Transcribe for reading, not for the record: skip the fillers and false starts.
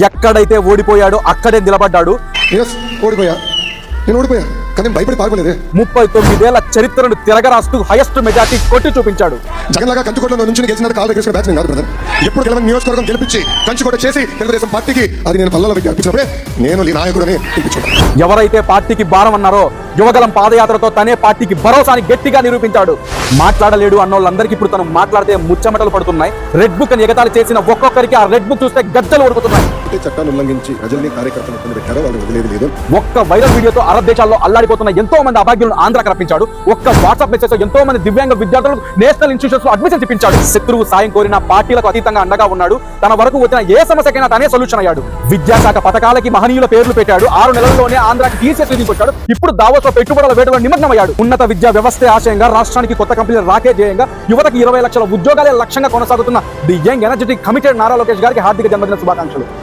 ఎక్కడైతే ఓడిపోయాడో అక్కడే నిలబడ్డాడు. ఓడిపోయా నేను ఓడిపోయా కానీ భయపడి పారిపోలేదే. 39 ఏళ్ల చరిత్రను తిరగరాస్తూ హైయెస్ట్ మెజార్టీ కొట్టి చూపించాడు. జగన్లాగా కంచుకోటలో నుంచి గెలిచినది కాలు దగ్గర బ్యాచ్ కాదు బ్రదర్. ఎప్పుడు గెలవని నియోజకవర్గం గెలిపించి కంచుకోట చేసి తెలుగుదేశం పార్టీకి అది నేను పల్లలో పెట్టి అర్పించినప్పుడే నేను ఈ నాయకుడని పిలిపించాను. ఎవరైతే పార్టీకి భారం అన్నారో యువగలం పాదయాత్రతో తనే పార్టీకి భరోసాని గట్టిగా నిరూపించాడు. మాట్లాడలేడు అన్నోళ్ళందరికీ ఇప్పుడు తను మాట్లాడితే ముచ్చమటలు పడుతున్నాయి. రెడ్ బుక్ అని ఎగతాళి చేసిన ఒక్కొక్కరికి ఆ రెడ్ బుక్ చూస్తే గద్దలు ఉడుకుతున్నాయి. చట్టాన్ని ఉల్లంఘించి ప్రజల్ని కార్యకర్తలు ఇబ్బంది పెట్టారో వాళ్ళు వదిలేదు లేదు. ఒక్క వైరల్ వీడియోతో అరబ్ దేశాల్లో అల్లాడిపోతున్న ఎంతో మంది అభాగ్యులను ఆంధ్రాకి రప్పించాడు. ఒక్క వాట్సాప్ మెసేజ్ ఎంతో మంది దివ్యాంగ విద్యార్థులకు నేషనల్ ఇన్స్టిట్యూట్స్ లో అడ్మిషన్ ఇప్పించాడు. శత్రువు సాయం కోరిన పార్టీలకు అతీతంగా అండగా ఉన్నాడు. తన వరకు వచ్చిన ఏ సమస్యకైనా తనే సొల్యూషన్ అయ్యాడు. విద్యాశాఖ పథకాలకి మహనీయుల పేర్లు పెట్టాడు. 6 నెలల్లోనే ఆంధ్రాకి టీసీఎస్ తీసుకొచ్చాడు. ఇప్పుడు దావోస్ లో పెట్టుబడుల వేటలో నిమగ్నమయ్యాడు. ఉన్నత విద్యా వ్యవస్థ ఆశయంగా రాష్ట్రానికి కొత్త కంపెనీలు రాకే ధ్యేయంగా యువతకి 20 లక్షల ఉద్యోగాలే లక్ష్యంగా కొనసాగుతున్న the young energetic committed Nara Lokesh గారికి హార్దిక జన్మదిన శుభాకాంక్షలు.